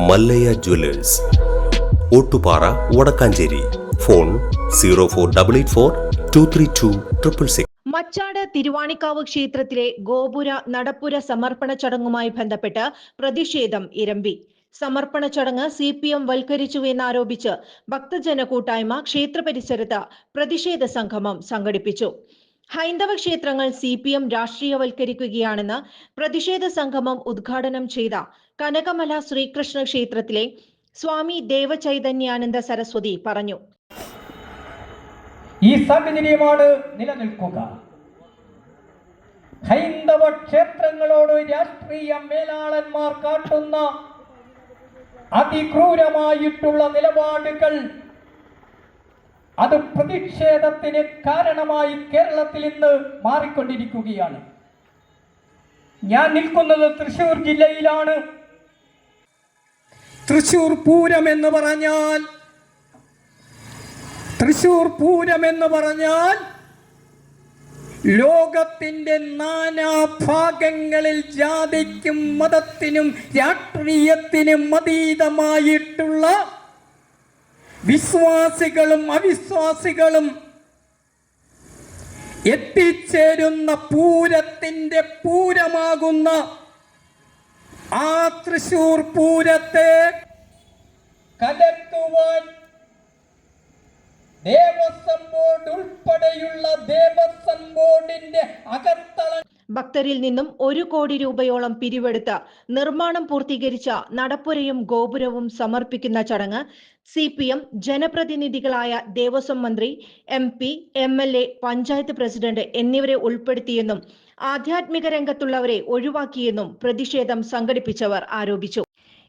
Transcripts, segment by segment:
Mallayya Jewellers, Ottupara, Vadakkanchery. Phone 04884232666. Machad Thiruvanikkavu ക്ഷേത്രത്തിലെ ഗോപുര നടപ്പുര സമർപ്പണ ചടങ്ങുമായി ബന്ധപ്പെട്ട് പ്രതിഷേധം ഇരമ്പി. സമർപ്പണ ചടങ്ങ് CPM വൽക്കരിച്ചുവെന്നാരോപിച്ച് ഭക്തജന കൂട്ടായ്മ ക്ഷേത്ര പരിസരത്ത് പ്രതിഷേധ സംഗമം സംഘടിപ്പിച്ചു. ഹൈന്ദവ ക്ഷേത്രങ്ങൾ CPM രാഷ്ട്രീയവൽക്കരിക്കുകയാണെന്ന് പ്രതിഷേധ സംഗമം ഉദ്ഘാടനം ചെയ്ത കനകമല ശ്രീകൃഷ്ണ ക്ഷേത്രത്തിലെ സ്വാമി ദേവചൈതന്യാനന്ദ സരസ്വതി പറഞ്ഞു. ഈ സാഹചര്യമാണ് നിലനിൽക്കുക. ഹൈന്ദവ ക്ഷേത്രങ്ങളോട് രാഷ്ട്രീയ മേലാളന്മാർ കാട്ടുന്ന അതിക്രൂരമായിട്ടുള്ള നിലപാടുകൾ അത് പ്രതിഷേധത്തിന് കാരണമായി കേരളത്തിൽ ഇന്ന് മാറിക്കൊണ്ടിരിക്കുകയാണ്. ഞാൻ നിൽക്കുന്നത് തൃശ്ശൂർ ജില്ലയിലാണ്. തൃശ്ശൂർ പൂരം എന്ന് പറഞ്ഞാൽ ലോകത്തിൻ്റെ നാനാഭാഗങ്ങളിൽ ജാതിക്കും മതത്തിനും രാഷ്ട്രീയത്തിനും അതീതമായിട്ടുള്ള വിശ്വാസികളും അവിശ്വാസികളും എത്തിച്ചേരുന്ന പൂരത്തിൻ്റെ പൂരമാകുന്ന ആ തൃശ്ശൂർ പൂരത്തെ കലക്കുവാൻ ദേവസ്വം ബോർഡ് ഉൾപ്പെടെയുള്ള ദേവസ്വം ബോർഡിന്റെ അകത്തള ഭക്തരിൽ നിന്നും 1 കോടി രൂപയോളം പിരിവെടുത്ത് നിർമ്മാണം പൂർത്തീകരിച്ച നടപ്പുരയും ഗോപുരവും സമർപ്പിക്കുന്ന ചടങ്ങ് CPM ജനപ്രതിനിധികളായ ദേവസ്വം മന്ത്രി, MP, MLA, പഞ്ചായത്ത് പ്രസിഡന്റ് എന്നിവരെ ഉൾപ്പെടുത്തിയെന്നും ആധ്യാത്മിക രംഗത്തുള്ളവരെ ഒഴിവാക്കിയെന്നും പ്രതിഷേധം സംഘടിപ്പിച്ചവർ ആരോപിച്ചു.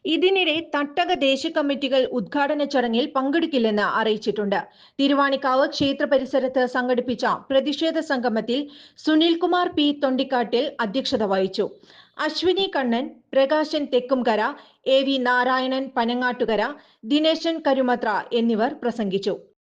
ഇതിനിടെ തട്ടക ദേശീയ കമ്മിറ്റികൾ ഉദ്ഘാടന ചടങ്ങിൽ പങ്കെടുക്കില്ലെന്ന് അറിയിച്ചിട്ടുണ്ട്. തിരുവാണിക്കാവ് ക്ഷേത്ര പരിസരത്ത് സംഘടിപ്പിച്ച പ്രതിഷേധ സംഗമത്തിൽ സുനിൽകുമാർ P. തൊണ്ടിക്കാട്ടിൽ അധ്യക്ഷത വഹിച്ചു. അശ്വിനി കണ്ണൻ, പ്രകാശൻ തെക്കുംകര, AV നാരായണൻ പനങ്ങാട്ടുകര, ദിനേശൻ കരുമത്ര എന്നിവർ പ്രസംഗിച്ചു.